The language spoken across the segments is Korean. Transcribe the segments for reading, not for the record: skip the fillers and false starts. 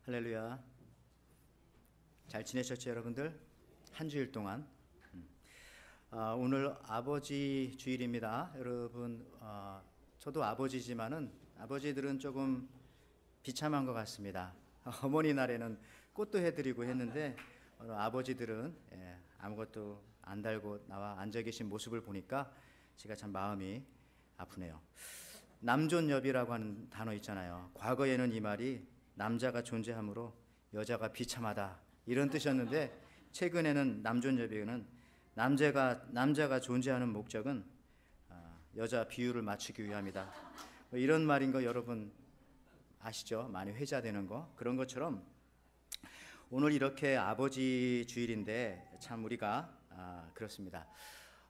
할렐루야. 잘 지내셨죠, 여러분들? 한 주일 동안. 오늘 아버지 주일입니다. 여러분, 저도 아버지지만은 아버지들은 조금 비참한 것 같습니다. 어머니 날에는 꽃도 해드리고 했는데 오늘 아버지들은 아무것도 안 달고 나와 앉아 계신 모습을 보니까 제가 참 마음이 아프네요. 남존여비라고 하는 단어 있잖아요. 과거에는 이 말이 남자가 존재하므로 여자가 비참하다 이런 뜻이었는데, 최근에는 남존여비는 남자가 존재하는 목적은 여자 비율을 맞추기 위함이다, 뭐 이런 말인 거 여러분 아시죠? 많이 회자되는 거. 그런 것처럼 오늘 이렇게 아버지 주일인데 참 우리가 그렇습니다.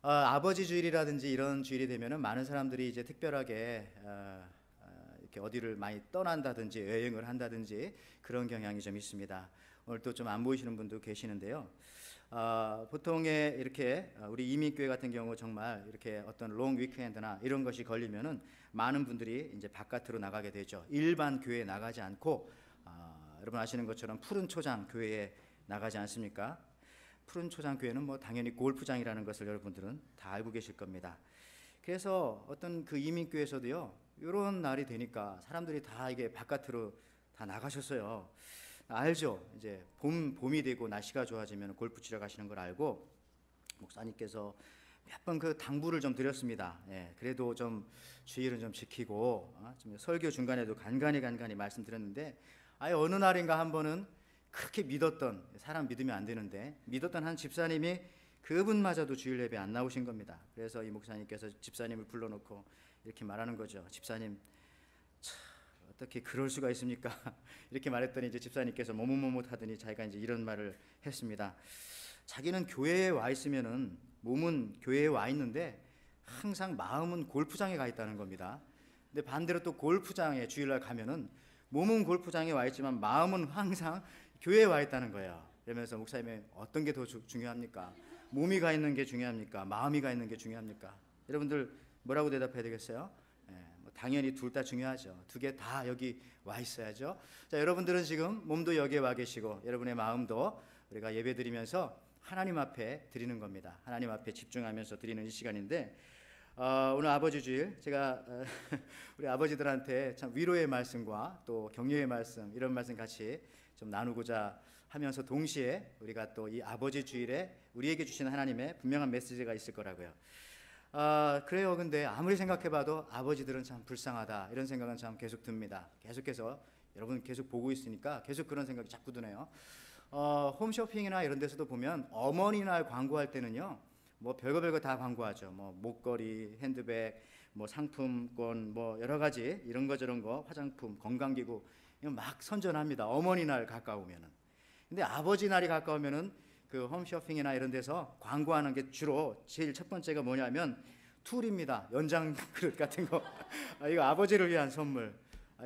아버지 주일이라든지 이런 주일이 되면은 많은 사람들이 이제 특별하게 이렇게 어디를 많이 떠난다든지 여행을 한다든지 그런 경향이 좀 있습니다. 오늘 또 좀 안 보이시는 분도 계시는데요. 보통에 이렇게 우리 이민교회 같은 경우 정말 이렇게 어떤 롱 위크엔드나 이런 것이 걸리면은 많은 분들이 이제 바깥으로 나가게 되죠. 일반 교회에 나가지 않고 여러분 아시는 것처럼 푸른 초장 교회에 나가지 않습니까? 푸른 초장 교회는 뭐 당연히 골프장이라는 것을 여러분들은 다 알고 계실 겁니다. 그래서 어떤 그 이민교회에서도요, 이런 날이 되니까 사람들이 다 이게 바깥으로 다 나가셨어요. 알죠? 이제 봄이 되고 날씨가 좋아지면 골프 치러 가시는 걸 알고 목사님께서 몇 번 그 당부를 좀 드렸습니다. 그래도 좀 주의를 좀 지키고 좀 설교 중간에도 간간히 말씀드렸는데, 아예 어느 날인가 한 번은 그렇게 믿었던, 사람 믿으면 안 되는데 믿었던 한 집사님이 그분마저도 주일 예배 안 나오신 겁니다. 그래서 이 목사님께서 집사님을 불러놓고 이렇게 말하는 거죠. 집사님, 참 어떻게 그럴 수가 있습니까? 이렇게 말했더니 이제 집사님께서 머뭇하더니 자기가 이제 이런 말을 했습니다. 자기는 교회에 와 있으면은 몸은 교회에 와 있는데 항상 마음은 골프장에 가 있다는 겁니다. 근데 반대로 또 골프장에 주일날 가면은 몸은 골프장에 와 있지만 마음은 항상 교회에 와 있다는 거예요. 그러면서 목사님이 어떤 게 더 중요합니까? 몸이 가 있는 게 중요합니까? 마음이 가 있는 게 중요합니까? 여러분들 뭐라고 대답해야 되겠어요? 뭐 당연히 둘 다 중요하죠. 두 개 다 여기 와 있어야죠. 자, 여러분들은 지금 몸도 여기에 와 계시고 여러분의 마음도 우리가 예배 드리면서 하나님 앞에 드리는 겁니다. 하나님 앞에 집중하면서 드리는 이 시간인데, 오늘 아버지 주일 제가 우리 아버지들한테 참 위로의 말씀과 또 격려의 말씀, 이런 말씀 같이 좀 나누고자 하면서 동시에 우리가 또 이 아버지 주일에 우리에게 주시는 하나님의 분명한 메시지가 있을 거라고요. 그래요. 근데 아무리 생각해봐도 아버지들은 참 불쌍하다, 이런 생각은 참 계속 듭니다. 계속해서 여러분 계속 보고 있으니까 계속 그런 생각이 자꾸 드네요. 홈쇼핑이나 이런 데서도 보면 어머니날 광고할 때는요, 뭐 별거 다 광고하죠. 뭐 목걸이, 핸드백, 뭐 상품권, 뭐 여러 가지 이런 거 저런 거, 화장품, 건강기구 막 선전합니다. 어머니날 가까우면은. 근데 아버지 날이 가까우면은 그 홈쇼핑이나 이런 데서 광고하는 게 주로 제일 첫 번째가 뭐냐면 툴입니다. 연장 그릇 같은 거. 이거 아버지를 위한 선물.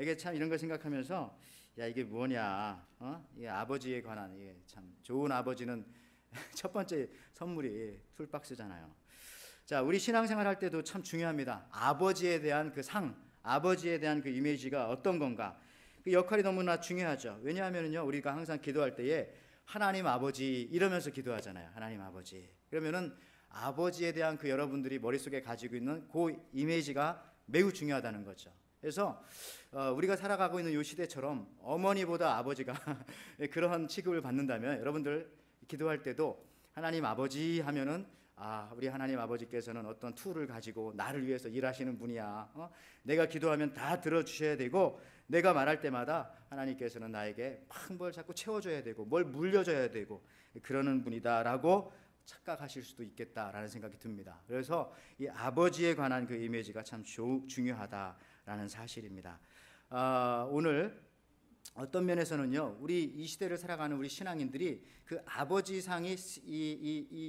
이게 참 이런 거 생각하면서 야, 이게 뭐냐? 이게 아버지에 관한, 이게 참 좋은 아버지는 첫 번째 선물이 툴박스잖아요. 자, 우리 신앙생활 할 때도 참 중요합니다. 아버지에 대한 그 상, 아버지에 대한 그 이미지가 어떤 건가? 그 역할이 너무나 중요하죠. 왜냐하면요, 우리가 항상 기도할 때에 하나님 아버지 이러면서 기도하잖아요. 하나님 아버지. 그러면은 아버지에 대한 그 여러분들이 머릿속에 가지고 있는 그 이미지가 매우 중요하다는 거죠. 그래서 우리가 살아가고 있는 이 시대처럼 어머니보다 아버지가 그런 취급을 받는다면, 여러분들 기도할 때도 하나님 아버지 하면은 우리 하나님 아버지께서는 어떤 툴을 가지고 나를 위해서 일하시는 분이야. 내가 기도하면 다 들어주셔야 되고, 내가 말할 때마다 하나님께서는 나에게 막 뭘 자꾸 채워줘야 되고 뭘 물려줘야 되고 그러는 분이다라고 착각하실 수도 있겠다라는 생각이 듭니다. 그래서 이 아버지에 관한 그 이미지가 참 중요하다라는 사실입니다. 오늘 어떤 면에서는요, 우리 이 시대를 살아가는 우리 신앙인들이 그 아버지상이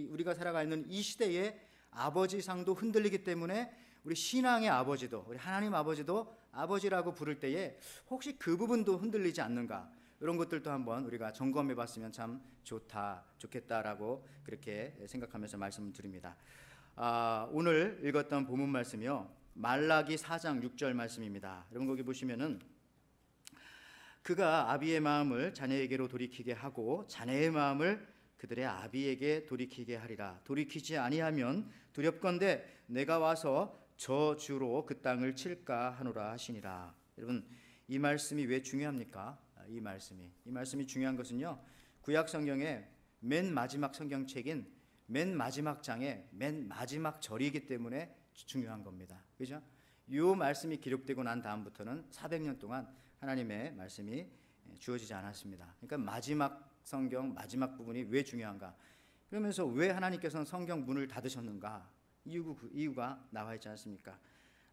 우리가 살아가는 이 시대의 아버지상도 흔들리기 때문에 우리 신앙의 아버지도, 우리 하나님 아버지도 아버지라고 부를 때에 혹시 그 부분도 흔들리지 않는가, 이런 것들도 한번 우리가 점검해 봤으면 참 좋겠다라고 그렇게 생각하면서 말씀을 드립니다. 오늘 읽었던 본문 말씀이요, 말라기 4장 6절 말씀입니다. 여러분 거기 보시면은 그가 아비의 마음을 자녀에게로 돌이키게 하고 자녀의 마음을 그들의 아비에게 돌이키게 하리라. 돌이키지 아니하면 두렵건대 내가 와서 저주로 그 땅을 칠까 하노라 하시니라. 여러분, 이 말씀이 왜 중요합니까? 이 말씀이 중요한 것은요, 구약 성경의 맨 마지막 성경책인 맨 마지막 장의 맨 마지막 절이기 때문에 중요한 겁니다. 그죠? 이 말씀이 기록되고 난 다음부터는 400년 동안 하나님의 말씀이 주어지지 않았습니다. 그러니까 마지막 성경 마지막 부분이 왜 중요한가? 그러면서 왜 하나님께서는 성경 문을 닫으셨는가? 이유가 나와 있지 않습니까?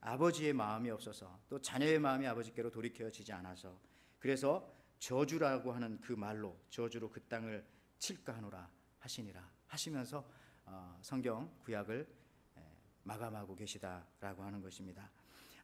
아버지의 마음이 없어서, 또 자녀의 마음이 아버지께로 돌이켜지지 않아서, 그래서 저주라고 하는 그 말로 저주로 그 땅을 칠까 하노라 하시니라 하시면서 성경 구약을 마감하고 계시다라고 하는 것입니다.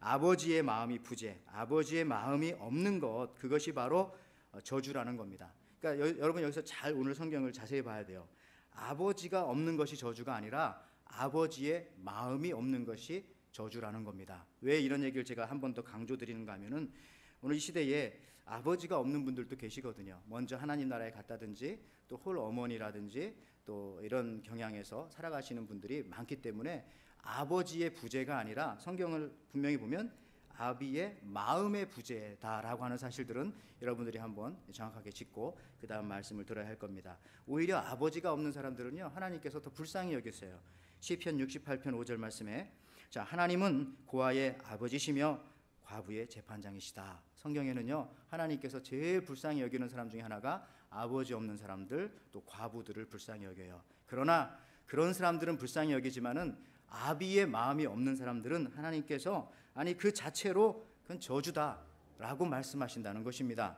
아버지의 마음이 부재, 아버지의 마음이 없는 것, 그것이 바로 저주라는 겁니다. 그러니까 여러분 여기서 잘 오늘 성경을 자세히 봐야 돼요. 아버지가 없는 것이 저주가 아니라 아버지의 마음이 없는 것이 저주라는 겁니다. 왜 이런 얘기를 제가 한 번 더 강조드리는가 하면은, 오늘 이 시대에 아버지가 없는 분들도 계시거든요. 먼저 하나님 나라에 갔다든지 또 홀어머니라든지 또 이런 경향에서 살아가시는 분들이 많기 때문에 아버지의 부재가 아니라 성경을 분명히 보면 아비의 마음의 부재다라고 하는 사실들은 여러분들이 한번 정확하게 짚고 그 다음 말씀을 들어야 할 겁니다. 오히려 아버지가 없는 사람들은요, 하나님께서 더 불쌍히 여기세요. 시편 68편 5절 말씀에, 자, 하나님은 고아의 아버지시며 과부의 재판장이시다. 성경에는요, 하나님께서 제일 불쌍히 여기는 사람 중에 하나가 아버지 없는 사람들, 또 과부들을 불쌍히 여겨요. 그러나 그런 사람들은 불쌍히 여기지만은 아비의 마음이 없는 사람들은 하나님께서 그 자체로 그건 저주다라고 말씀하신다는 것입니다.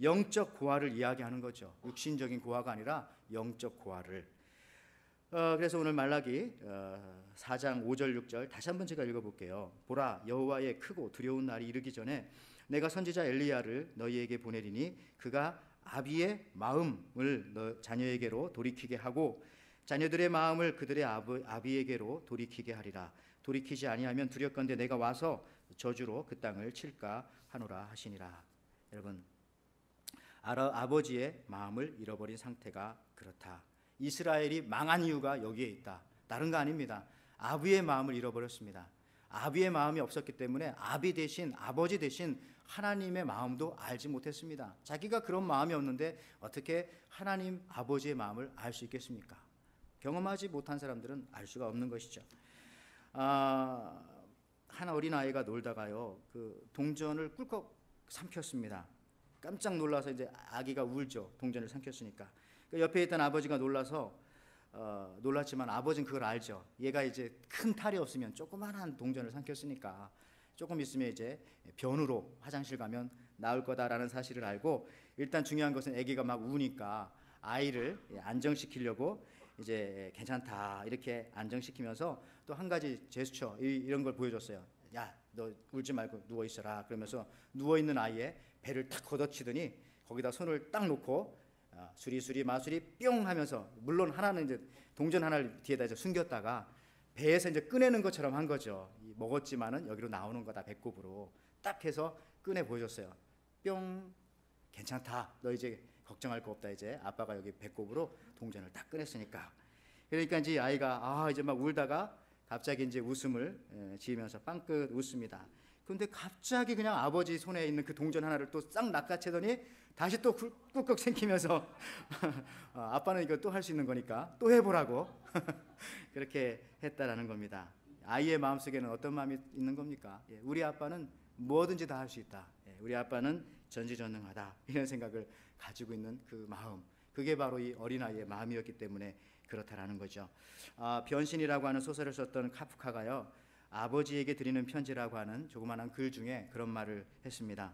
영적 고아를 이야기하는 거죠. 육신적인 고아가 아니라 영적 고아를. 그래서 오늘 말라기 4장 5절 6절 다시 한번 제가 읽어볼게요. 보라, 여호와의 크고 두려운 날이 이르기 전에 내가 선지자 엘리야를 너희에게 보내리니 그가 아비의 마음을 자녀에게로 돌이키게 하고 자녀들의 마음을 그들의 아비에게로 돌이키게 하리라. 돌이키지 아니하면 두렵건대 내가 와서 저주로 그 땅을 칠까 하노라 하시니라. 여러분, 아버지의 마음을 잃어버린 상태가 그렇다. 이스라엘이 망한 이유가 여기에 있다. 다른 거 아닙니다. 아비의 마음을 잃어버렸습니다. 아비의 마음이 없었기 때문에 아버지 대신 하나님의 마음도 알지 못했습니다. 자기가 그런 마음이 없는데 어떻게 하나님 아버지의 마음을 알 수 있겠습니까? 경험하지 못한 사람들은 알 수가 없는 것이죠. 한 어린아이가 놀다가요, 그 동전을 꿀꺽 삼켰습니다. 깜짝 놀라서 이제 아기가 울죠. 동전을 삼켰으니까. 옆에 있던 아버지가 놀랐지만 아버지는 그걸 알죠. 얘가 이제 큰 탈이 없으면 조그만한 동전을 삼켰으니까 조금 있으면 이제 변으로 화장실 가면 나을 거다라는 사실을 알고, 일단 중요한 것은 아기가 막 우니까 아이를 안정시키려고 이제 괜찮다 이렇게 안정시키면서 또 한 가지 제스처 이런 걸 보여줬어요. 야, 너 울지 말고 누워 있어라. 그러면서 누워 있는 아이의 배를 탁 걷어치더니 거기다 손을 딱 놓고 수리수리 마수리 뿅 하면서, 물론 하나는 이제 동전 하나를 뒤에다 이제 숨겼다가 배에서 이제 꺼내는 것처럼 한 거죠. 먹었지만은 여기로 나오는 거다. 배꼽으로 딱 해서 꺼내 보여줬어요. 뿅, 괜찮다. 너 이제 걱정할 거 없다. 이제 아빠가 여기 배꼽으로 동전을 딱 꺼냈으니까. 그러니까 이제 아이가 이제 막 울다가 갑자기 이제 웃음을 지으면서 빵긋 웃습니다. 그런데 갑자기 그냥 아버지 손에 있는 그 동전 하나를 또 싹 낚아채더니 다시 또 꿀꺽 생기면서 아빠는 이거 또 할 수 있는 거니까 또 해보라고 그렇게 했다라는 겁니다. 아이의 마음속에는 어떤 마음이 있는 겁니까? 우리 아빠는 뭐든지 다 할 수 있다. 우리 아빠는 전지전능하다. 이런 생각을 가지고 있는 그 마음, 그게 바로 이 어린아이의 마음이었기 때문에 그렇다라는 거죠. 변신이라고 하는 소설을 썼던 카프카가요, 아버지에게 드리는 편지라고 하는 조그마한 글 중에 그런 말을 했습니다.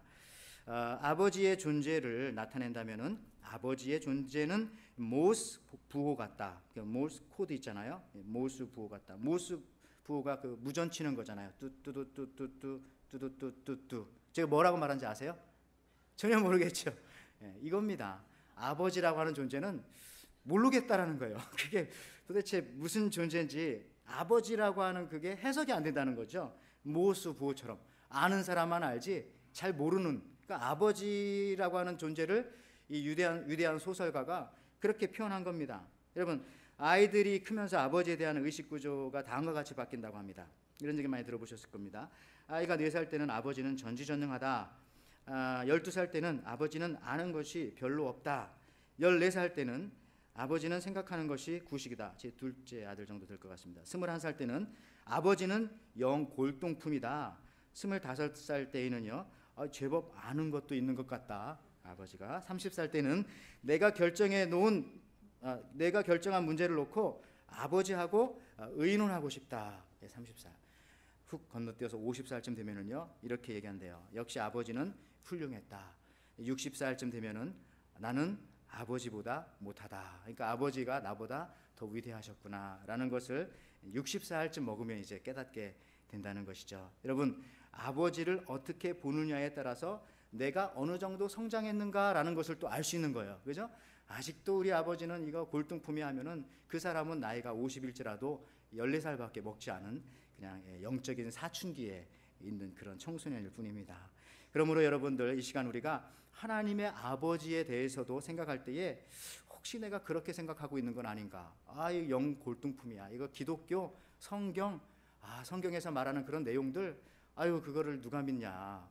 아버지의 존재를 나타낸다면은 아버지의 존재는 모스 부호 같다. 모스 코드 있잖아요. 모스 부호 같다. 모스 부호가 그 무전 치는 거잖아요. 뚜뚜뚜뚜뚜뚜뚜뚜뚜. 제가 뭐라고 말하는지 아세요? 전혀 모르겠죠. 이겁니다. 아버지라고 하는 존재는 모르겠다라는 거예요. 그게 도대체 무슨 존재인지 아버지라고 하는 그게 해석이 안 된다는 거죠. 모스 부호처럼 아는 사람만 알지 잘 모르는, 그러니까 아버지라고 하는 존재를 이 위대한 소설가가 그렇게 표현한 겁니다. 여러분, 아이들이 크면서 아버지에 대한 의식 구조가 다음과 같이 바뀐다고 합니다. 이런 얘기 많이 들어보셨을 겁니다. 아이가 4살 때는 아버지는 전지전능하다. 12살 때는 아버지는 아는 것이 별로 없다. 14살 때는 아버지는 생각하는 것이 구식이다. 제 둘째 아들 정도 될 것 같습니다. 21살 때는 아버지는 영 골동품이다. 25살 때에는요, 제법 아는 것도 있는 것 같다. 아버지가 30살 때는 내가 결정한 문제를 놓고 아버지하고 의논하고 싶다. 30살. 훅 건너뛰어서 50살쯤 되면은요, 이렇게 얘기한대요. 역시 아버지는 훌륭했다. 60살쯤 되면은 나는 아버지보다 못하다. 그러니까 아버지가 나보다 더 위대하셨구나라는 것을 60살쯤 먹으면 이제 깨닫게 된다는 것이죠. 여러분, 아버지를 어떻게 보느냐에 따라서 내가 어느 정도 성장했는가라는 것을 또 알 수 있는 거예요. 그죠? 아직도 우리 아버지는 이거 골동품이 하면은 그 사람은 나이가 50일지라도 14살밖에 먹지 않은 그냥 영적인 사춘기에 있는 그런 청소년일 뿐입니다. 그러므로 여러분들, 이 시간 우리가 하나님의 아버지에 대해서도 생각할 때에 혹시 내가 그렇게 생각하고 있는 건 아닌가? 이거 영 골동품이야. 이거 기독교, 성경, 성경에서 말하는 그런 내용들, 그거를 누가 믿냐?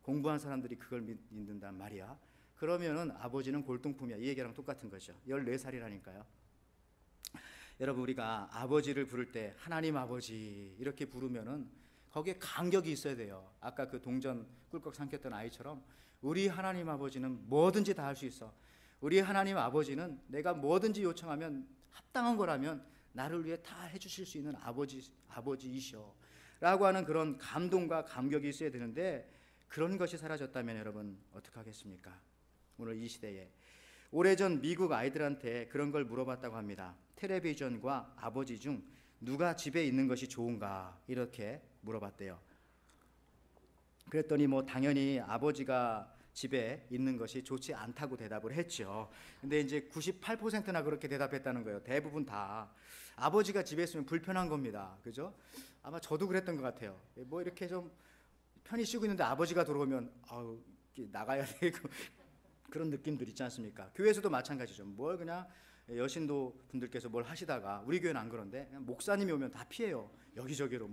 공부한 사람들이 그걸 믿는단 말이야. 그러면은 아버지는 골동품이야. 이 얘기랑 똑같은 거죠. 14살이라니까요. 여러분, 우리가 아버지를 부를 때 하나님 아버지 이렇게 부르면은 거기에 간격이 있어야 돼요. 아까 그 동전 꿀꺽 삼켰던 아이처럼 우리 하나님 아버지는 뭐든지 다 할 수 있어. 우리 하나님 아버지는 내가 뭐든지 요청하면 합당한 거라면 나를 위해 다 해주실 수 있는 아버지이셔 라고 하는 그런 감동과 감격이 있어야 되는데, 그런 것이 사라졌다면 여러분 어떡하겠습니까? 오늘 이 시대에 오래전 미국 아이들한테 그런 걸 물어봤다고 합니다. 텔레비전과 아버지 중 누가 집에 있는 것이 좋은가, 이렇게 물어봤대요. 그랬더니 당연히 아버지가 집에 있는 것이 좋지 않다고 대답을 했죠. 근데 이제 98%나 그렇게 대답했다는 거예요. 대부분 다 아버지가 집에 있으면 불편한 겁니다. 그죠? 아마 저도 그랬던 것 같아요. 이렇게 좀 편히 쉬고 있는데 아버지가 들어오면 나가야 되고 그런 느낌들 있지 않습니까? 교회에서도 마찬가지죠. 그냥 여신도 분들께서 뭘 하시다가, 우리 교회는 안 그런데 그냥 목사님이 오면 다 피해요. 여기저기로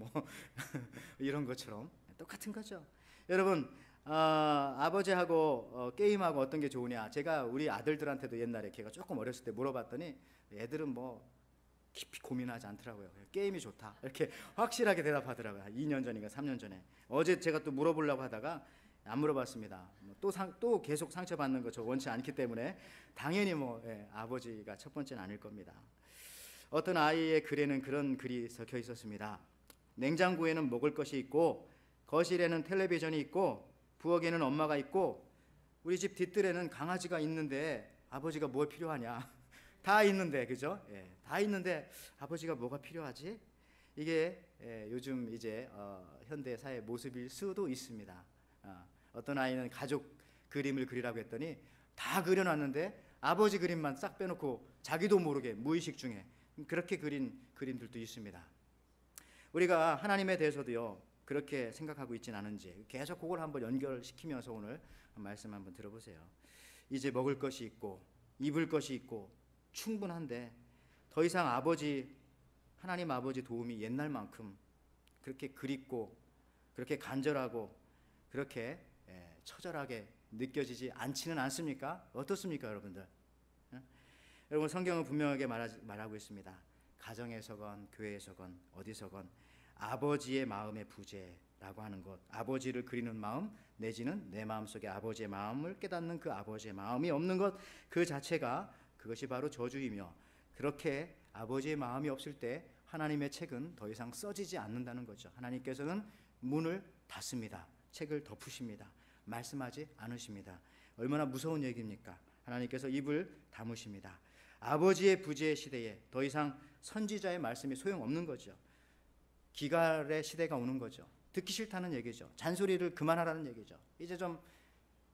이런 것처럼 똑같은 거죠. 여러분, 아버지하고 게임하고 어떤 게 좋으냐? 제가 우리 아들들한테도 옛날에 걔가 조금 어렸을 때 물어봤더니 애들은 깊이 고민하지 않더라고요. 게임이 좋다, 이렇게 확실하게 대답하더라고요. 2년 전인가 3년 전에. 어제 제가 또 물어보려고 하다가 안 물어봤습니다. 또 계속 상처받는 거 저 원치 않기 때문에 당연히 아버지가 첫 번째는 아닐 겁니다. 어떤 아이의 글에는 그런 글이 적혀 있었습니다. 냉장고에는 먹을 것이 있고, 거실에는 텔레비전이 있고, 부엌에는 엄마가 있고, 우리 집 뒷뜰에는 강아지가 있는데 아버지가 뭘 필요하냐? 다 있는데, 그죠? 다 있는데 아버지가 뭐가 필요하지? 이게 요즘 이제 현대 사회 모습일 수도 있습니다. 어떤 아이는 가족 그림을 그리라고 했더니 다 그려놨는데 아버지 그림만 싹 빼놓고 자기도 모르게 무의식 중에 그렇게 그린 그림들도 있습니다. 우리가 하나님에 대해서도요, 그렇게 생각하고 있지는 않은지 계속 그걸 한번 연결시키면서 오늘 말씀 한번 들어보세요. 이제 먹을 것이 있고 입을 것이 있고 충분한데 더 이상 하나님 아버지 도움이 옛날만큼 그렇게 그립고 그렇게 간절하고 그렇게 처절하게 느껴지지 않지는 않습니까? 어떻습니까, 여러분들? 여러분, 성경은 분명하게 말하고 있습니다. 가정에서건 교회에서건 어디서건 아버지의 마음의 부재라고 하는 것, 아버지를 그리는 마음 내지는 내 마음속에 아버지의 마음을 깨닫는 그 아버지의 마음이 없는 것, 그 자체가 그것이 바로 저주이며, 그렇게 아버지의 마음이 없을 때 하나님의 책은 더 이상 써지지 않는다는 거죠. 하나님께서는 문을 닫습니다. 책을 덮으십니다. 말씀하지 않으십니다. 얼마나 무서운 얘기입니까? 하나님께서 입을 다무십니다. 아버지의 부재의 시대에 더 이상 선지자의 말씀이 소용없는 거죠. 기갈의 시대가 오는 거죠. 듣기 싫다는 얘기죠. 잔소리를 그만하라는 얘기죠. 이제 좀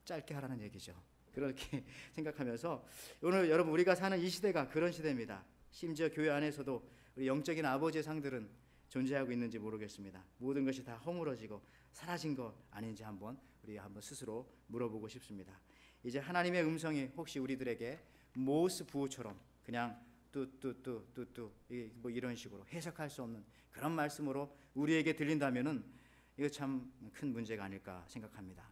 짧게 하라는 얘기죠. 그렇게 생각하면서 오늘 여러분, 우리가 사는 이 시대가 그런 시대입니다. 심지어 교회 안에서도 우리 영적인 아버지의 상들은 존재하고 있는지 모르겠습니다. 모든 것이 다 허물어지고 사라진 것 아닌지 한번 스스로 물어보고 싶습니다. 이제 하나님의 음성이 혹시 우리들에게 모스 부호처럼 그냥 뚜뚜뚜뚜뚜 뭐 이런 식으로 해석할 수 없는 그런 말씀으로 우리에게 들린다면은 이거 참 큰 문제가 아닐까 생각합니다.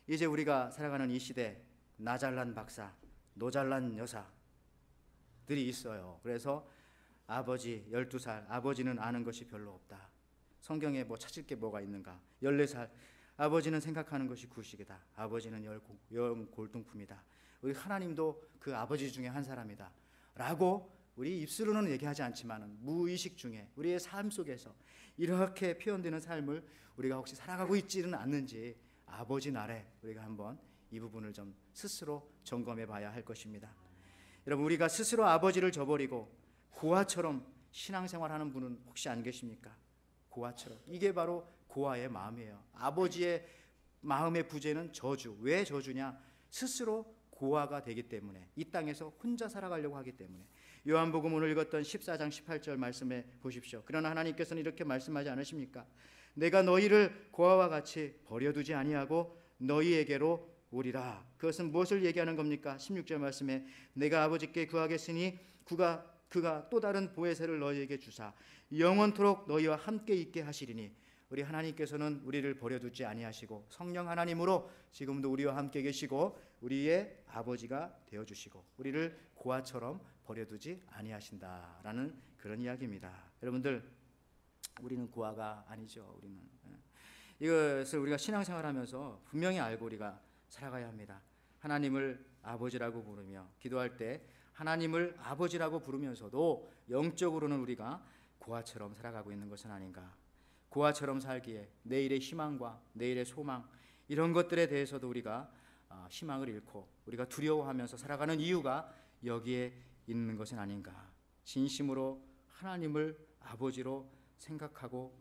이제 우리가 살아가는 이 시대 나 잘난 박사, 너 잘난 여사들이 있어요. 그래서 아버지 12살 아버지는 아는 것이 별로 없다. 성경에 뭐 찾을 게 뭐가 있는가. 14살 아버지는 생각하는 것이 구식이다. 아버지는 영 골동품이다. 우리 하나님도 그 아버지 중에 한 사람이다 라고 우리 입술로는 얘기하지 않지만 무의식 중에 우리의 삶 속에서 이렇게 표현되는 삶을 우리가 혹시 살아가고 있지는 않는지 아버지 날에 우리가 한번 이 부분을 좀 스스로 점검해 봐야 할 것입니다. 여러분, 우리가 스스로 아버지를 저버리고 고아처럼 신앙생활하는 분은 혹시 안 계십니까? 고아처럼. 이게 바로 고아의 마음이에요. 아버지의 마음의 부재는 저주. 왜 저주냐? 스스로 고아가 되기 때문에, 이 땅에서 혼자 살아가려고 하기 때문에. 요한복음 오늘 읽었던 14장 18절 말씀해 보십시오. 그러나 하나님께서는 이렇게 말씀하지 않으십니까? 내가 너희를 고아와 같이 버려두지 아니하고 너희에게로 오리라. 그것은 무엇을 얘기하는 겁니까? 16절 말씀에 내가 아버지께 구하겠으니 그가 또 다른 보혜사를 너희에게 주사 영원토록 너희와 함께 있게 하시리니. 우리 하나님께서는 우리를 버려두지 아니하시고 성령 하나님으로 지금도 우리와 함께 계시고 우리의 아버지가 되어주시고 우리를 고아처럼 버려두지 아니하신다라는 그런 이야기입니다. 여러분들, 우리는 고아가 아니죠. 우리는 이것을 우리가 신앙생활하면서 분명히 알고 우리가 살아가야 합니다. 하나님을 아버지라고 부르며 기도할 때 하나님을 아버지라고 부르면서도 영적으로는 우리가 고아처럼 살아가고 있는 것은 아닌가. 고아처럼 살기에 내일의 희망과 내일의 소망, 이런 것들에 대해서도 우리가 희망을 잃고 우리가 두려워하면서 살아가는 이유가 여기에 있는 것은 아닌가. 진심으로 하나님을 아버지로 생각하고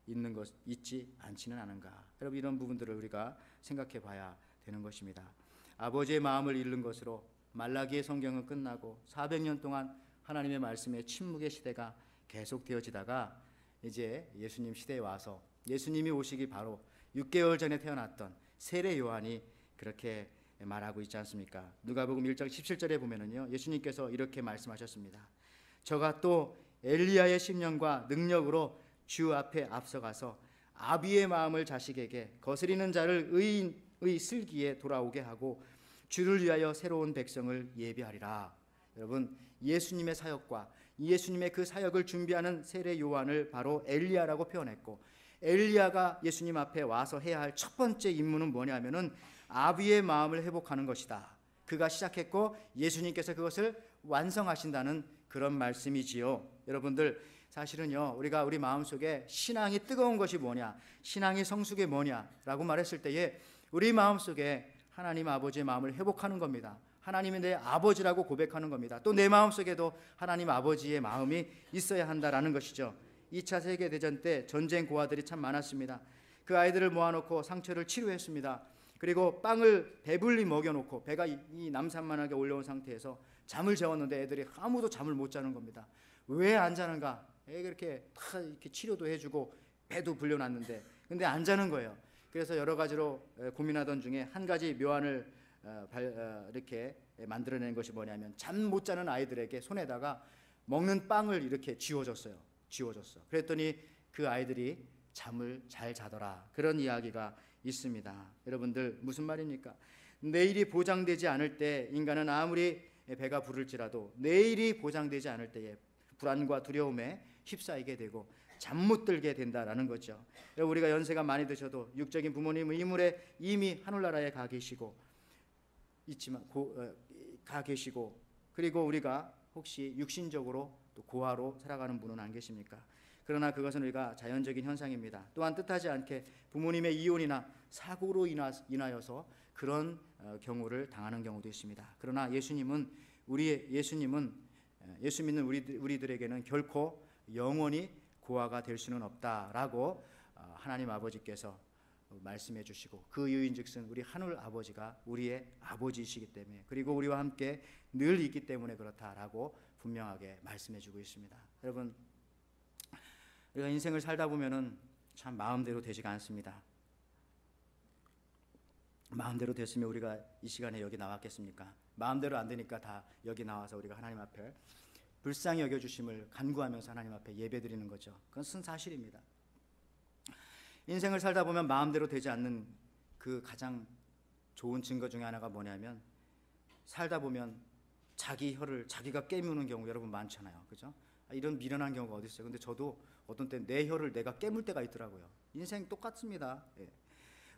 있는 것 있지 않지는 않은가. 여러분, 이런 부분들을 우리가 생각해 봐야 되는 것입니다. 아버지의 마음을 잃는 것으로 말라기의 성경은 끝나고 400년 동안 하나님의 말씀의 침묵의 시대가 계속되어지다가 이제 예수님 시대에 와서 예수님이 오시기 바로 6개월 전에 태어났던 세례 요한이 그렇게 말하고 있지 않습니까? 누가복음 1장 17절에 보면은요, 예수님께서 이렇게 말씀하셨습니다. 저가 또 엘리야의 심령과 능력으로 주 앞에 앞서가서 아비의 마음을 자식에게 거스리는 자를 의인의 슬기에 돌아오게 하고 주를 위하여 새로운 백성을 예비하리라. 여러분, 예수님의 사역과 예수님의 그 사역을 준비하는 세례 요한을 바로 엘리야라고 표현했고, 엘리야가 예수님 앞에 와서 해야 할 첫 번째 임무는 뭐냐면은 아비의 마음을 회복하는 것이다. 그가 시작했고 예수님께서 그것을 완성하신다는 그런 말씀이지요. 여러분들, 사실은요, 우리가 우리 마음속에 신앙이 뜨거운 것이 뭐냐, 신앙이 성숙이 뭐냐라고 말했을 때에 우리 마음속에 하나님 아버지의 마음을 회복하는 겁니다. 하나님이 내 아버지라고 고백하는 겁니다. 또 내 마음속에도 하나님 아버지의 마음이 있어야 한다라는 것이죠. 2차 세계대전 때 전쟁 고아들이 참 많았습니다. 그 아이들을 모아놓고 상처를 치료했습니다. 그리고 빵을 배불리 먹여놓고 배가 이 남산만하게 올라온 상태에서 잠을 재웠는데 애들이 아무도 잠을 못 자는 겁니다. 왜 안 자는가? 애가 이렇게 다 이렇게 치료도 해주고 배도 불려놨는데 근데 안 자는 거예요. 그래서 여러 가지로 고민하던 중에 한 가지 묘안을 이렇게 만들어낸 것이 뭐냐면 잠 못 자는 아이들에게 손에다가 먹는 빵을 이렇게 쥐어줬어요. 그랬더니 그 아이들이 잠을 잘 자더라. 그런 이야기가 있습니다. 여러분들, 무슨 말입니까? 내일이 보장되지 않을 때 인간은 아무리 배가 부를지라도 내일이 보장되지 않을 때에 불안과 두려움에 휩싸이게 되고 잠 못 들게 된다라는 거죠. 우리가 연세가 많이 드셔도 육적인 부모님은 이물에 이미 하늘나라에 가 계시고 그리고 우리가 혹시 육신적으로 또 고아로 살아가는 분은 안 계십니까? 그러나 그것은 우리가 자연적인 현상입니다. 또한 뜻하지 않게 부모님의 이혼이나 사고로 인하여서 그런 경우를 당하는 경우도 있습니다. 그러나 예수 믿는 우리들에게는 결코 영원히 고아가 될 수는 없다라고 하나님 아버지께서 말씀해 주시고, 그 이유인즉슨 우리 하늘 아버지가 우리의 아버지이시기 때문에, 그리고 우리와 함께 늘 있기 때문에 그렇다라고 분명하게 말씀해 주고 있습니다. 여러분, 우리가 인생을 살다 보면은 참 마음대로 되지가 않습니다. 마음대로 됐으면 우리가 이 시간에 여기 나왔겠습니까? 마음대로 안 되니까 다 여기 나와서 우리가 하나님 앞에 불쌍히 여겨주심을 간구하면서 하나님 앞에 예배드리는 거죠. 그건 사실입니다. 인생을 살다 보면 마음대로 되지 않는 그 가장 좋은 증거 중에 하나가 뭐냐면, 살다 보면 자기 혀를 자기가 깨무는 경우 여러분 많잖아요. 그죠? 이런 미련한 경우가 어디 있어요. 근데 저도 어떤 때 내 혀를 내가 깨물 때가 있더라고요. 인생 똑같습니다. 예.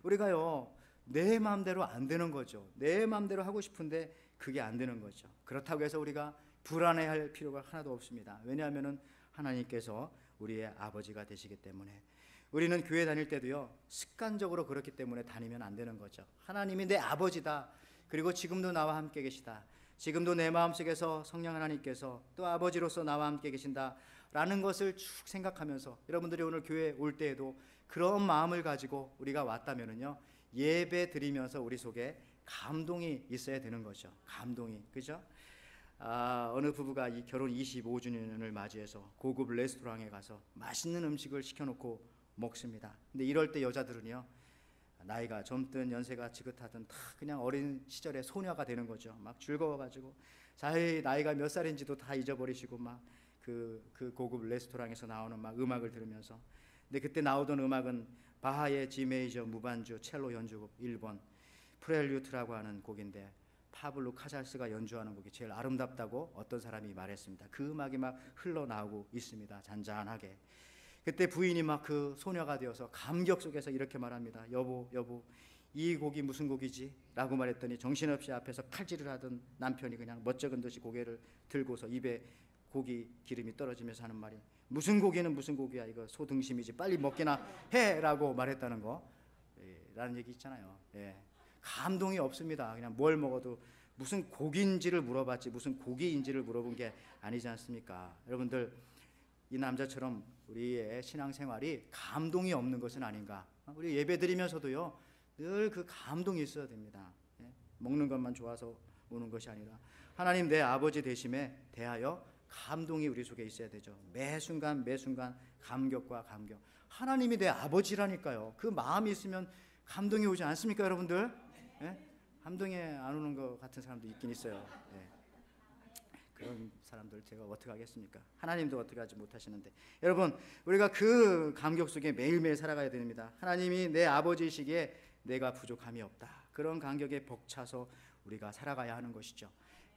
우리가요, 내 마음대로 안 되는 거죠. 내 마음대로 하고 싶은데 그게 안 되는 거죠. 그렇다고 해서 우리가 불안해할 필요가 하나도 없습니다. 왜냐하면 하나님께서 우리의 아버지가 되시기 때문에. 우리는 교회 다닐 때도요, 습관적으로 그렇기 때문에 다니면 안 되는 거죠. 하나님이 내 아버지다. 그리고 지금도 나와 함께 계시다. 지금도 내 마음속에서 성령 하나님께서 또 아버지로서 나와 함께 계신다 라는 것을 쭉 생각하면서, 여러분들이 오늘 교회 올 때에도 그런 마음을 가지고 우리가 왔다면은요, 예배 드리면서 우리 속에 감동이 있어야 되는 거죠. 감동이. 그죠? 어느 부부가 이 결혼 25주년을 맞이해서 고급 레스토랑에 가서 맛있는 음식을 시켜놓고 먹습니다. 근데 이럴 때 여자들은요, 나이가 젊든 연세가 지긋하든 다 그냥 어린 시절의 소녀가 되는 거죠. 막 즐거워가지고 자기 나이가 몇 살인지도 다 잊어버리시고 막 그 고급 레스토랑에서 나오는 막 음악을 들으면서. 근데 그때 나오던 음악은 바하의 G 메이저 무반주 첼로 연주곡 1번 프렐류트라고 하는 곡인데, 파블로 카잘스가 연주하는 곡이 제일 아름답다고 어떤 사람이 말했습니다. 그 음악이 막 흘러나오고 있습니다. 잔잔하게. 그때 부인이 막 그 소녀가 되어서 감격 속에서 이렇게 말합니다. 여보, 이 곡이 무슨 곡이지? 라고 말했더니 정신없이 앞에서 칼질을 하던 남편이 그냥 멋쩍은 듯이 고개를 들고서 입에 고기 기름이 떨어지면서 하는 말이, 무슨 고기는 무슨 고기야, 이거 소등심이지, 빨리 먹기나 해 라고 말했다는 거, 라는 얘기 있잖아요. 예. 감동이 없습니다. 그냥 뭘 먹어도 무슨 고기인지를 물어봤지 무슨 고기인지를 물어본 게 아니지 않습니까? 여러분들, 이 남자처럼 우리의 신앙생활이 감동이 없는 것은 아닌가. 우리 예배 드리면서도요, 늘 그 감동이 있어야 됩니다. 예? 먹는 것만 좋아서 오는 것이 아니라 하나님 내 아버지 되심에 대하여 감동이 우리 속에 있어야 되죠. 매 순간 감격과 감격. 하나님이 내 아버지라니까요. 그 마음이 있으면 감동이 오지 않습니까, 여러분들? 예? 감동이 안 오는 것 같은 사람도 있긴 있어요. 예. 그런 사람들 제가 어떻게 하겠습니까? 하나님도 어떻게 하지 못하시는데. 여러분, 우리가 그 감격 속에 매일매일 살아가야 됩니다. 하나님이 내 아버지이시기에 내가 부족함이 없다. 그런 감격에 벅차서 우리가 살아가야 하는 것이죠.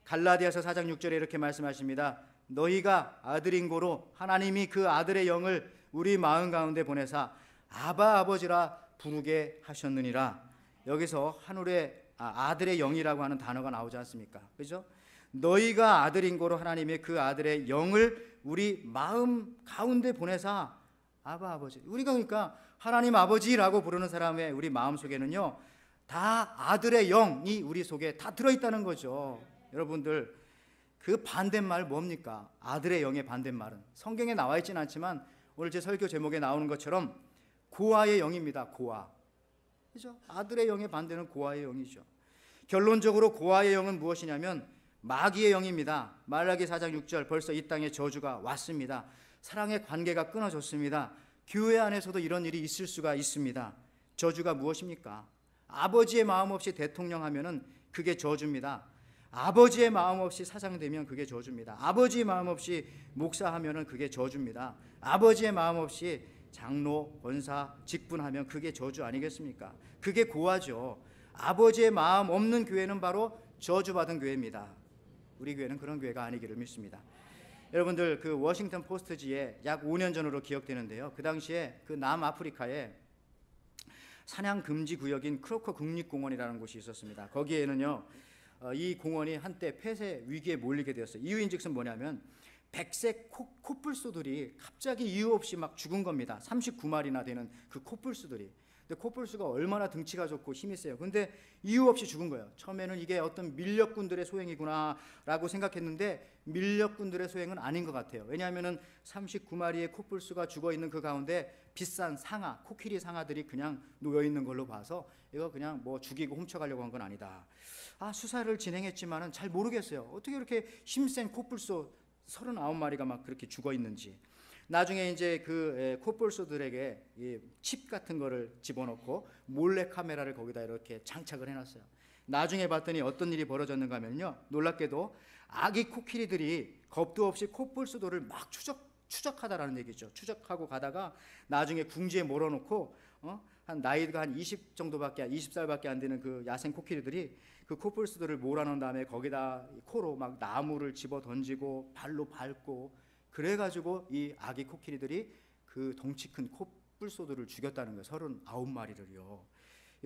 갈라디아서 4장 6절에 이렇게 말씀하십니다. 너희가 아들인 고로 하나님이 그 아들의 영을 우리 마음 가운데 보내사 아바 아버지라 부르게 하셨느니라. 여기서 하늘의 아들의 영이라고 하는 단어가 나오지 않습니까? 그죠? 너희가 아들인 고로 하나님의 그 아들의 영을 우리 마음 가운데 보내사 아바 아버지. 우리가 그러니까 하나님 아버지라고 부르는 사람의 우리 마음 속에는요, 다 아들의 영이 우리 속에 다 들어있다는 거죠. 여러분들, 그 반대말 뭡니까? 아들의 영의 반대말은 성경에 나와 있지는 않지만 오늘 제 설교 제목에 나오는 것처럼 고아의 영입니다. 고아. 그죠? 아들의 영의 반대는 고아의 영이죠. 결론적으로 고아의 영은 무엇이냐면 마귀의 영입니다. 말라기 4장 6절, 벌써 이 땅에 저주가 왔습니다. 사랑의 관계가 끊어졌습니다. 교회 안에서도 이런 일이 있을 수가 있습니다. 저주가 무엇입니까? 아버지의 마음 없이 대통령 하면은 그게 저주입니다. 아버지의 마음 없이 사장되면 그게 저주입니다. 아버지의 마음 없이 목사하면은 그게 저주입니다. 아버지의 마음 없이 장로, 권사, 직분하면 그게 저주 아니겠습니까? 그게 고아죠. 아버지의 마음 없는 교회는 바로 저주받은 교회입니다. 우리 교회는 그런 교회가 아니기를 믿습니다. 여러분들, 그 워싱턴 포스트지에 약 5년 전으로 기억되는데요, 그 당시에 그 남아프리카에 사냥 금지 구역인 크로커 국립공원이라는 곳이 있었습니다. 거기에는요, 이 공원이 한때 폐쇄 위기에 몰리게 되었어요. 이유인즉슨 뭐냐면 백색 코뿔소들이 갑자기 이유 없이 막 죽은 겁니다. 39마리나 되는 그 코뿔소들이. 근데 코뿔소가 얼마나 등치가 좋고 힘이 세요. 근데 이유 없이 죽은 거예요. 처음에는 이게 어떤 밀렵꾼들의 소행이구나라고 생각했는데 밀렵꾼들의 소행은 아닌 것 같아요. 왜냐하면은 39마리의 코뿔소가 죽어 있는 그 가운데 비싼 상아, 코끼리 상아들이 그냥 놓여 있는 걸로 봐서 이거 그냥 뭐 죽이고 훔쳐가려고 한 건 아니다. 수사를 진행했지만은 잘 모르겠어요. 어떻게 이렇게 힘센 코뿔소 39마리가 막 그렇게 죽어 있는지. 나중에 이제 그 코뿔소들에게 이 칩 같은 거를 집어넣고 몰래 카메라를 거기다 이렇게 장착을 해놨어요. 나중에 봤더니 어떤 일이 벌어졌는가 하면요, 놀랍게도 아기 코끼리들이 겁도 없이 코뿔소들을 막 추적하다라는 얘기죠. 추적하고 가다가 나중에 궁지에 몰아놓고 한 나이가 한 20살밖에 안 되는 그 야생 코끼리들이 그 코뿔소들을 몰아놓은 다음에 거기다 코로 막 나무를 집어 던지고 발로 밟고 그래가지고 이 아기 코끼리들이 그 덩치 큰 코뿔소들을 죽였다는 거예요. 39마리를요.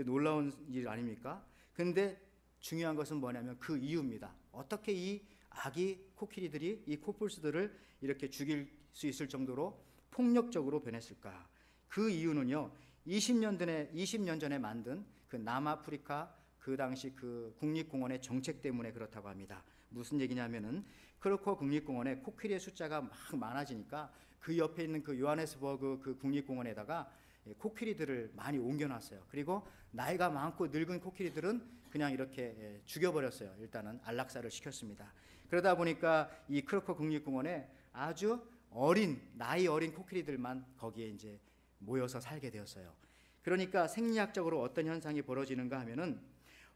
놀라운 일 아닙니까? 근데 중요한 것은 뭐냐면 그 이유입니다. 어떻게 이 아기 코끼리들이 이 코뿔소들을 이렇게 죽일 수 있을 정도로 폭력적으로 변했을까? 그 이유는요, 20년 전에 만든 그 남아프리카 그 당시 그 국립공원의 정책 때문에 그렇다고 합니다. 무슨 얘기냐면은 크로커 국립공원에 코끼리의 숫자가 막 많아지니까 그 옆에 있는 그 요하네스버그 그 국립공원에다가 코끼리들을 많이 옮겨놨어요. 그리고 나이가 많고 늙은 코끼리들은 그냥 이렇게 죽여버렸어요. 일단은 안락사를 시켰습니다. 그러다 보니까 이 크로커 국립공원에 아주 나이 어린 코끼리들만 거기에 이제 모여서 살게 되었어요. 그러니까 생리학적으로 어떤 현상이 벌어지는가 하면은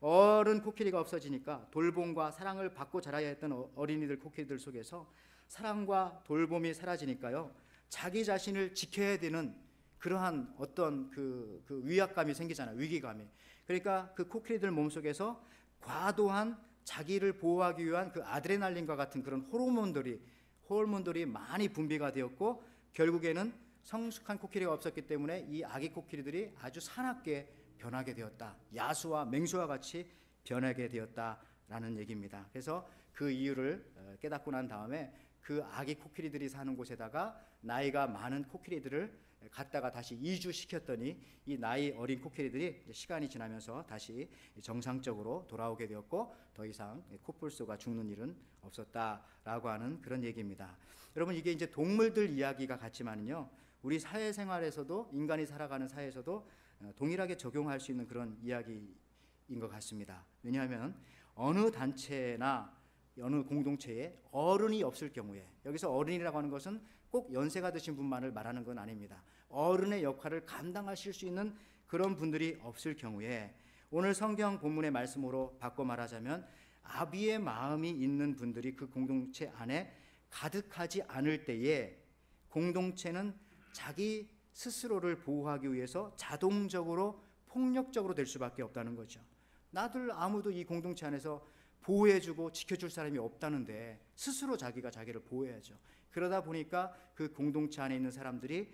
어른 코끼리가 없어지니까 돌봄과 사랑을 받고 자라야 했던 어린이들 코끼리들 속에서 사랑과 돌봄이 사라지니까요, 자기 자신을 지켜야 되는 그러한 어떤 그 위압감이 생기잖아요. 위기감이. 그러니까 그 코끼리들 몸속에서 과도한 자기를 보호하기 위한 그 아드레날린과 같은 그런 호르몬들이 많이 분비가 되었고, 결국에는 성숙한 코끼리가 없었기 때문에 이 아기 코끼리들이 아주 사납게 변하게 되었다. 야수와 맹수와 같이 변하게 되었다라는 얘기입니다. 그래서 그 이유를 깨닫고 난 다음에 그 아기 코끼리들이 사는 곳에다가 나이가 많은 코끼리들을 갖다가 다시 이주시켰더니 이 나이 어린 코끼리들이 시간이 지나면서 다시 정상적으로 돌아오게 되었고, 더 이상 코뿔소가 죽는 일은 없었다라고 하는 그런 얘기입니다. 여러분, 이게 이제 동물들 이야기가 같지만요, 우리 사회생활에서도, 인간이 살아가는 사회에서도 동일하게 적용할 수 있는 그런 이야기인 것 같습니다. 왜냐하면 어느 단체나 어느 공동체에 어른이 없을 경우에, 여기서 어른이라고 하는 것은 꼭 연세가 드신 분만을 말하는 건 아닙니다. 어른의 역할을 감당하실 수 있는 그런 분들이 없을 경우에, 오늘 성경 본문의 말씀으로 바꿔 말하자면 아비의 마음이 있는 분들이 그 공동체 안에 가득하지 않을 때에 공동체는 자기 스스로를 보호하기 위해서 자동적으로 폭력적으로 될 수밖에 없다는 거죠. 나들 아무도 이 공동체 안에서 보호해주고 지켜줄 사람이 없다는데 스스로 자기가 자기를 보호해야죠. 그러다 보니까 그 공동체 안에 있는 사람들이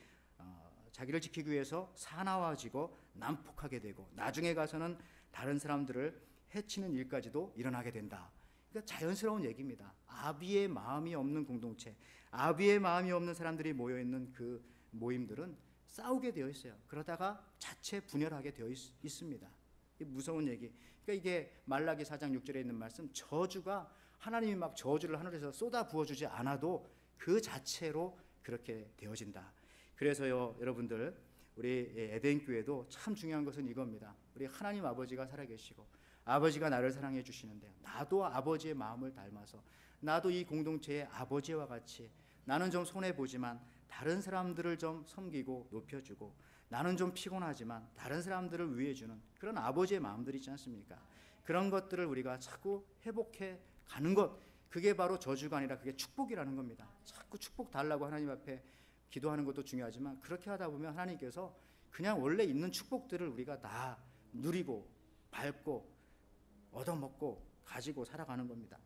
자기를 지키기 위해서 사나워지고 난폭하게 되고, 나중에 가서는 다른 사람들을 해치는 일까지도 일어나게 된다. 그러니까 자연스러운 얘기입니다. 아비의 마음이 없는 공동체, 아비의 마음이 없는 사람들이 모여있는 그 모임들은 싸우게 되어 있어요. 그러다가 자체 분열하게 되어 있습니다. 이게 무서운 얘기. 그러니까 이게 말라기 4장 6절에 있는 말씀, 저주가 하나님이 막 저주를 하늘에서 쏟아 부어주지 않아도 그 자체로 그렇게 되어진다. 그래서요, 여러분들, 우리 에덴 교회도 참 중요한 것은 이겁니다. 우리 하나님 아버지가 살아계시고 아버지가 나를 사랑해 주시는데, 나도 아버지의 마음을 닮아서 나도 이 공동체의 아버지와 같이, 나는 좀 손해보지만 다른 사람들을 좀 섬기고 높여주고, 나는 좀 피곤하지만 다른 사람들을 위해주는 그런 아버지의 마음들이 있지 않습니까? 그런 것들을 우리가 자꾸 회복해 가는 것, 그게 바로 저주가 아니라 그게 축복이라는 겁니다. 자꾸 축복 달라고 하나님 앞에 기도하는 것도 중요하지만, 그렇게 하다 보면 하나님께서 그냥 원래 있는 축복들을 우리가 다 누리고 밟고 얻어먹고 가지고 살아가는 겁니다.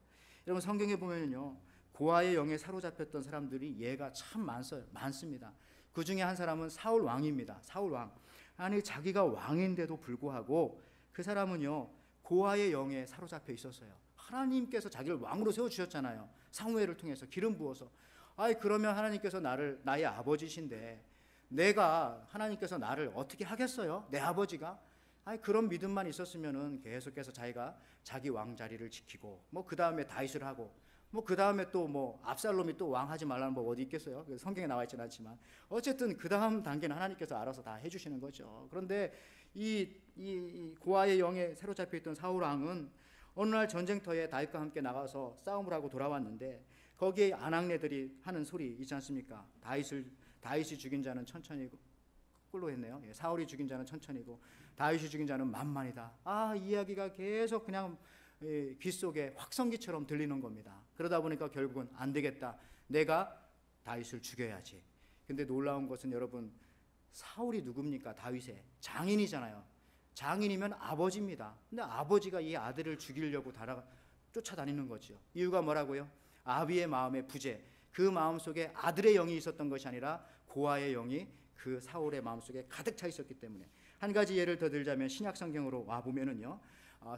여러분, 성경에 보면요, 고아의 영에 사로잡혔던 사람들이 예가 참 많습니다. 그 중에 한 사람은 사울 왕입니다. 사울 왕. 아니, 자기가 왕인데도 불구하고 그 사람은요, 고아의 영에 사로잡혀 있었어요. 하나님께서 자기를 왕으로 세워주셨잖아요. 사무엘을 통해서 기름 부어서. 그러면 하나님께서 나의 아버지신데 내가 하나님께서 나를 어떻게 하겠어요? 내 아버지가? 그런 믿음만 있었으면은 계속해서 자기가 자기 왕 자리를 지키고, 그 다음에 다윗을 하고, 그 다음에 또 압살롬이 또 왕하지 말라는 법 어디 있겠어요? 성경에 나와 있지는 않지만 어쨌든 그 다음 단계는 하나님께서 알아서 다 해주시는 거죠. 그런데 이 고아의 영에 사로잡혀 있던 사울 왕은 어느 날 전쟁터에 다윗과 함께 나가서 싸움을 하고 돌아왔는데, 거기에 아낙네들이 하는 소리 있지 않습니까? 다윗이 죽인 자는 천천히고, 꿀로 했네요. 예, 사울이 죽인 자는 천천히고 다윗이 죽인 자는 만만이다. 이야기가 계속 그냥 귀 속에 확성기처럼 들리는 겁니다. 그러다 보니까 결국은 안 되겠다, 내가 다윗을 죽여야지. 근데 놀라운 것은 여러분, 사울이 누굽니까? 다윗의 장인이잖아요. 장인이면 아버지입니다. 근데 아버지가 이 아들을 죽이려고 쫓아다니는 거죠. 이유가 뭐라고요? 아비의 마음의 부재, 그 마음속에 아들의 영이 있었던 것이 아니라 고아의 영이 그 사울의 마음속에 가득 차 있었기 때문에. 한 가지 예를 더 들자면 신약 성경으로 와 보면은요,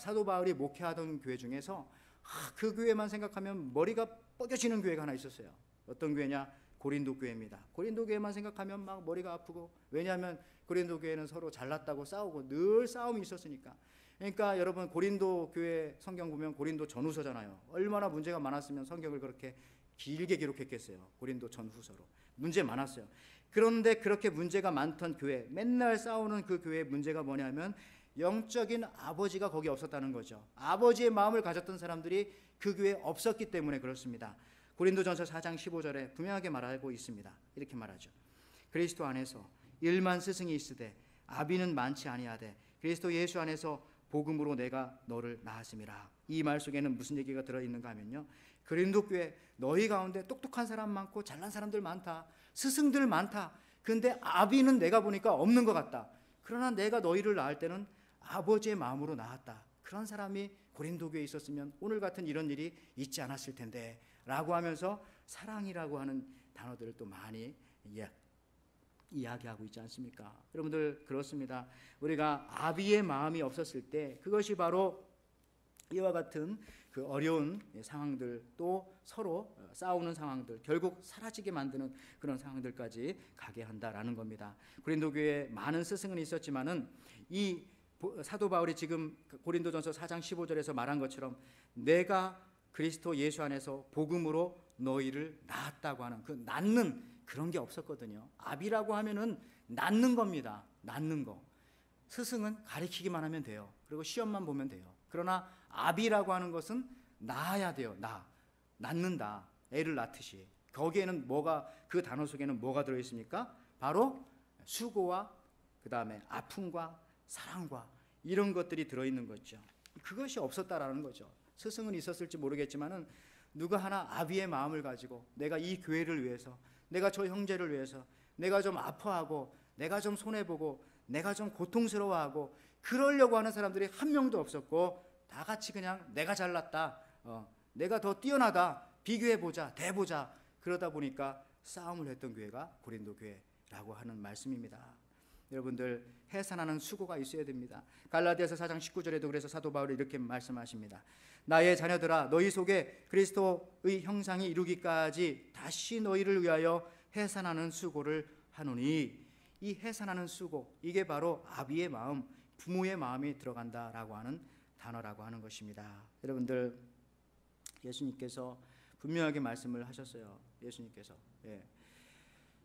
사도 바울이 목회하던 교회 중에서 그 교회만 생각하면 머리가 뻐겨지는 교회가 하나 있었어요. 어떤 교회냐? 고린도 교회입니다. 고린도 교회만 생각하면 막 머리가 아프고, 왜냐하면 고린도 교회는 서로 잘났다고 싸우고 늘 싸움이 있었으니까. 그러니까 여러분, 고린도 교회 성경 보면 고린도 전후서잖아요. 얼마나 문제가 많았으면 성경을 그렇게 길게 기록했겠어요. 고린도 전후서로 문제 많았어요. 그런데 그렇게 문제가 많던 교회, 맨날 싸우는 그 교회의 문제가 뭐냐면 영적인 아버지가 거기 없었다는 거죠. 아버지의 마음을 가졌던 사람들이 그 교회에 없었기 때문에 그렇습니다. 고린도전서 4장 15절에 분명하게 말하고 있습니다. 이렇게 말하죠. 그리스도 안에서 일만 스승이 있으되 아비는 많지 아니하되 그리스도 예수 안에서 복음으로 내가 너를 낳았음이라. 이 말 속에는 무슨 얘기가 들어있는가 하면요, 고린도 교회 너희 가운데 똑똑한 사람 많고 잘난 사람들 많다, 스승들 많다. 근데 아비는 내가 보니까 없는 것 같다. 그러나 내가 너희를 낳을 때는 아버지의 마음으로 낳았다. 그런 사람이 고린도 교회에 있었으면 오늘 같은 이런 일이 있지 않았을 텐데 라고 하면서 사랑이라고 하는 단어들을 또 많이 이야기하고 있지 않습니까? 여러분들, 그렇습니다. 우리가 아비의 마음이 없었을 때 그것이 바로 이와 같은 그 어려운 상황들, 또 서로 싸우는 상황들, 결국 사라지게 만드는 그런 상황들까지 가게 한다라는 겁니다. 고린도 교회에 많은 스승은 있었지만은 이 사도 바울이 지금 고린도전서 4장 15절에서 말한 것처럼 내가 그리스도 예수 안에서 복음으로 너희를 낳았다고 하는 그 낳는 그런 게 없었거든요. 아비라고 하면은 낳는 겁니다. 낳는 거. 스승은 가르치기만 하면 돼요. 그리고 시험만 보면 돼요. 그러나 아비라고 하는 것은 낳아야 돼요. 낳는다. 애를 낳듯이. 거기에는 뭐가, 그 단어 속에는 뭐가 들어있습니까? 바로 수고와 그 다음에 아픔과 사랑과 이런 것들이 들어있는 거죠. 그것이 없었다라는 거죠. 스승은 있었을지 모르겠지만은 누가 하나 아비의 마음을 가지고 내가 이 교회를 위해서, 내가 저 형제를 위해서, 내가 좀 아파하고 내가 좀 손해보고 내가 좀 고통스러워하고 그러려고 하는 사람들이 한 명도 없었고, 다 같이 그냥 내가 잘났다, 내가 더 뛰어나다, 비교해보자, 대보자, 그러다 보니까 싸움을 했던 교회가 고린도 교회라고 하는 말씀입니다. 여러분들, 해산하는 수고가 있어야 됩니다. 갈라디아서 4장 19절에도 그래서 사도 바울이 이렇게 말씀하십니다. 나의 자녀들아, 너희 속에 그리스도의 형상이 이루기까지 다시 너희를 위하여 해산하는 수고를 하노니. 이 해산하는 수고, 이게 바로 아비의 마음, 부모의 마음이 들어간다라고 하는 단어라고 하는 것입니다. 여러분들, 예수님께서 분명하게 말씀을 하셨어요. 예수님께서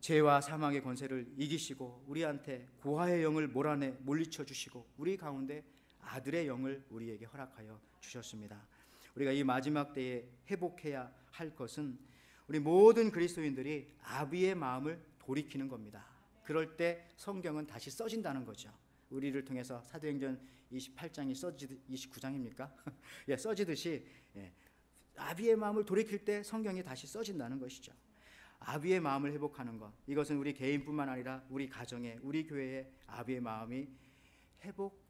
죄와 사망의 권세를 이기시고 우리한테 고아의 영을 몰아내 물리쳐 주시고 우리 가운데 아들의 영을 우리에게 허락하여 주셨습니다. 우리가 이 마지막 때에 회복해야 할 것은 우리 모든 그리스도인들이 아비의 마음을 돌이키는 겁니다. 그럴 때 성경은 다시 써진다는 거죠. 우리를 통해서 사도행전 28장이 29장입니까? 써지듯이 아비의 마음을 돌이킬 때 성경이 다시 써진다는 것이죠. 아비의 마음을 회복하는 것, 이것은 우리 개인뿐만 아니라 우리 가정에, 우리 교회에 아비의 마음이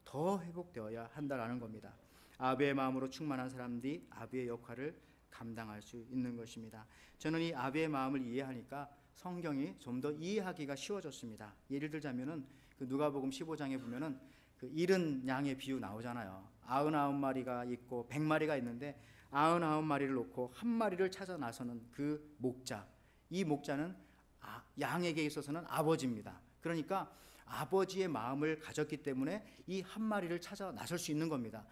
더 회복되어야 한다라는 겁니다. 아비의 마음으로 충만한 사람들이 아비의 역할을 감당할 수 있는 것입니다. 저는 이 아비의 마음을 이해하니까 성경이 좀 더 이해하기가 쉬워졌습니다. 예를 들자면은 그 누가복음 15장에 보면은 그 잃은 양의 비유 나오잖아요. 99마리가 있고 100마리가 있는데 99마리를 놓고 한 마리를 찾아 나서는 그 목자. 이 목자는 양에게 있어서는 아버지입니다. 그러니까 아버지의 마음을 가졌기 때문에 이 한 마리를 찾아 나설 수 있는 겁니다.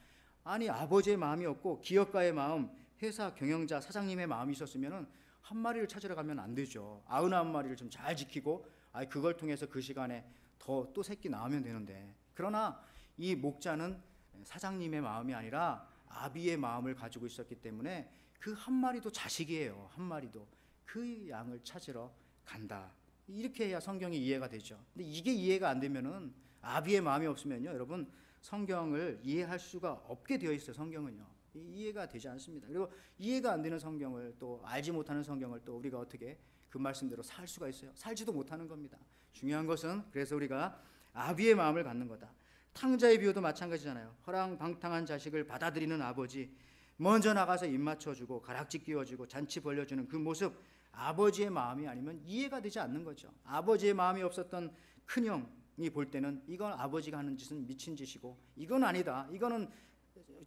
아니, 아버지의 마음이 없고 기업가의 마음, 회사 경영자, 사장님의 마음이 있었으면은 한 마리를 찾으러 가면 안 되죠. 99마리를 좀 잘 지키고 그걸 통해서 그 시간에 또 새끼 나오면 되는데, 그러나 이 목자는 사장님의 마음이 아니라 아비의 마음을 가지고 있었기 때문에 그 한 마리도 자식이에요. 한 마리도 그 양을 찾으러 간다. 이렇게 해야 성경이 이해가 되죠. 근데 이게 이해가 안 되면은, 아비의 마음이 없으면요, 여러분, 성경을 이해할 수가 없게 되어 있어요. 성경은요, 이해가 되지 않습니다. 그리고 이해가 안 되는 성경을, 또 알지 못하는 성경을 또 우리가 어떻게 그 말씀대로 살 수가 있어요? 살지도 못하는 겁니다. 중요한 것은, 그래서 우리가 아비의 마음을 갖는 거다. 탕자의 비유도 마찬가지잖아요. 허랑방탕한 자식을 받아들이는 아버지, 먼저 나가서 입 맞춰주고 가락지 끼워주고 잔치 벌려주는 그 모습, 아버지의 마음이 아니면 이해가 되지 않는 거죠. 아버지의 마음이 없었던 큰형이 볼 때는 이건 아버지가 하는 짓은 미친 짓이고, 이건 아니다, 이거는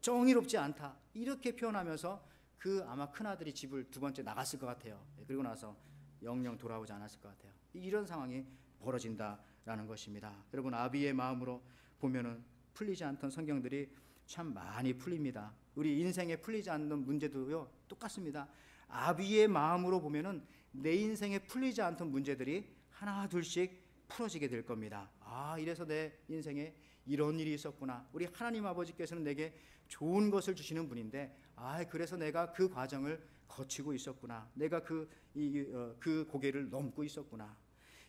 정의롭지 않다, 이렇게 표현하면서 그 아마 큰아들이 집을 두 번째 나갔을 것 같아요. 그리고 나서 영영 돌아오지 않았을 것 같아요. 이런 상황이 벌어진다라는 것입니다. 여러분, 아비의 마음으로 보면은 풀리지 않던 성경들이 참 많이 풀립니다. 우리 인생에 풀리지 않는 문제도요, 똑같습니다. 아비의 마음으로 보면은 내 인생에 풀리지 않던 문제들이 하나 둘씩 풀어지게 될 겁니다. 아, 이래서 내 인생에 이런 일이 있었구나. 우리 하나님 아버지께서는 내게 좋은 것을 주시는 분인데, 그래서 내가 그 과정을 거치고 있었구나. 내가 그 고개를 넘고 있었구나.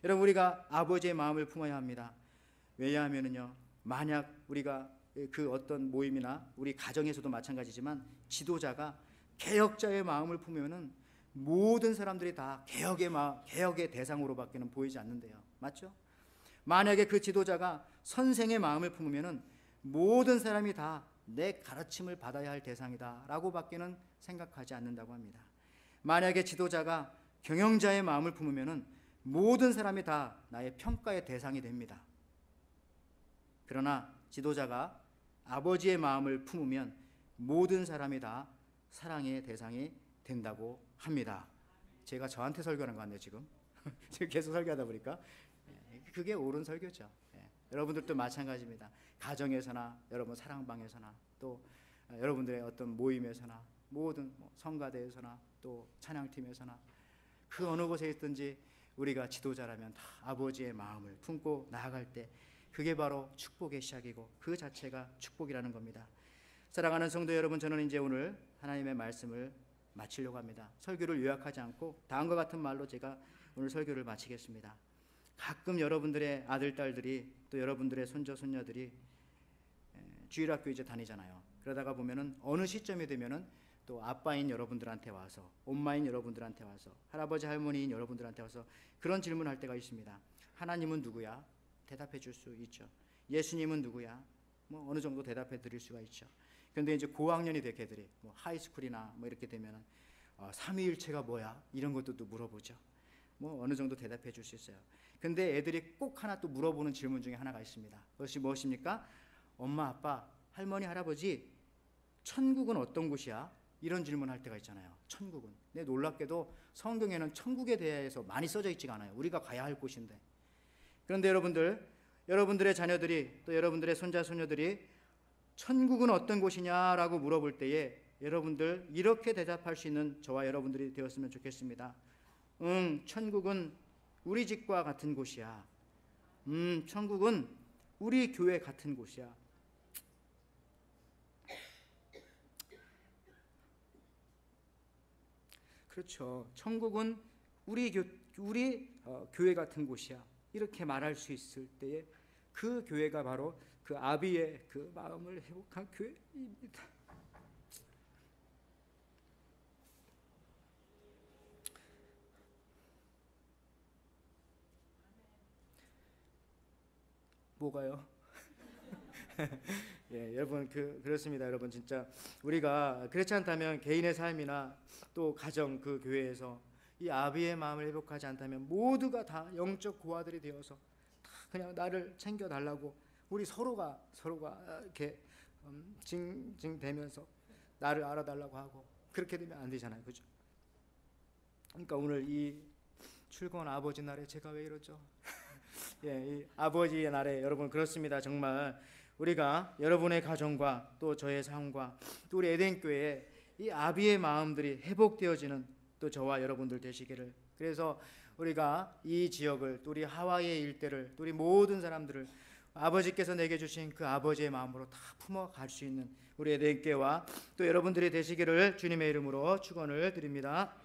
여러분, 우리가 아버지의 마음을 품어야 합니다. 왜냐하면은요, 만약 우리가 그 어떤 모임이나 우리 가정에서도 마찬가지지만, 지도자가 개혁자의 마음을 품으면은 모든 사람들이 다 개혁의 대상으로밖에는 보이지 않는데요. 맞죠? 만약에 그 지도자가 선생의 마음을 품으면은 모든 사람이 다 내 가르침을 받아야 할 대상이다라고 밖에는 생각하지 않는다고 합니다. 만약에 지도자가 경영자의 마음을 품으면은 모든 사람이 다 나의 평가의 대상이 됩니다. 그러나 지도자가 아버지의 마음을 품으면 모든 사람이 다 사랑의 대상이 된다고 합니다. 제가 저한테 설교하는 거 같네요, 지금. 지금 계속 설교하다 보니까. 그게 옳은 설교죠. 여러분들도 마찬가지입니다. 가정에서나 여러분 사랑방에서나 또 여러분들의 어떤 모임에서나 모든 성가대에서나 또 찬양팀에서나 그 어느 곳에 있든지 우리가 지도자라면 다 아버지의 마음을 품고 나아갈 때 그게 바로 축복의 시작이고 그 자체가 축복이라는 겁니다. 사랑하는 성도 여러분, 저는 이제 오늘 하나님의 말씀을 마치려고 합니다. 설교를 요약하지 않고 다음과 같은 말로 제가 오늘 설교를 마치겠습니다. 가끔 여러분들의 아들, 딸들이 또 여러분들의 손자, 손녀들이 주일학교 이제 다니잖아요. 그러다가 보면은 어느 시점이 되면은 또 아빠인 여러분들한테 와서, 엄마인 여러분들한테 와서, 할아버지, 할머니인 여러분들한테 와서 그런 질문을 할 때가 있습니다. 하나님은 누구야? 대답해 줄 수 있죠. 예수님은 누구야? 어느 정도 대답해 드릴 수가 있죠. 그런데 이제 고학년이 된 애들이 하이스쿨이나 이렇게 되면은 삼위일체가 뭐야? 이런 것도 또 물어보죠. 어느 정도 대답해 줄 수 있어요. 근데 애들이 꼭 하나 또 물어보는 질문 중에 하나가 있습니다. 그것이 무엇입니까? 엄마, 아빠, 할머니, 할아버지, 천국은 어떤 곳이야? 이런 질문을 할 때가 있잖아요. 천국은. 근데 놀랍게도 성경에는 천국에 대해서 많이 써져 있지가 않아요. 우리가 가야 할 곳인데. 그런데 여러분들의 자녀들이 또 여러분들의 손자, 손녀들이 천국은 어떤 곳이냐라고 물어볼 때에 여러분들 이렇게 대답할 수 있는 저와 여러분들이 되었으면 좋겠습니다. 천국은 우리 집과 같은 곳이야. 천국은 우리 교회 같은 곳이야. 그렇죠. 천국은 우리 교회 같은 곳이야. 이렇게 말할 수 있을 때에 그 교회가 바로 그 아비의 그 마음을 회복한 교회입니다. 뭐가요? 여러분 그렇습니다. 여러분 진짜 우리가 그렇지 않다면 개인의 삶이나 또 가정 그 교회에서 이 아비의 마음을 회복하지 않다면 모두가 다 영적 고아들이 되어서 다 그냥 나를 챙겨달라고 우리 서로가 이렇게 징징대면서 나를 알아달라고 하고 그렇게 되면 안 되잖아요, 그죠? 그러니까 오늘 이 출근 아버지 날에 제가 왜 이러죠? 이 아버지의 날에 여러분 그렇습니다. 정말 우리가 여러분의 가정과 또 저의 삶과 또 우리 에덴교회에 이 아비의 마음들이 회복되어지는 또 저와 여러분들 되시기를, 그래서 우리가 이 지역을 또 우리 하와이의 일대를 또 우리 모든 사람들을 아버지께서 내게 주신 그 아버지의 마음으로 다 품어갈 수 있는 우리 에덴교회와 또 여러분들이 되시기를 주님의 이름으로 축원을 드립니다.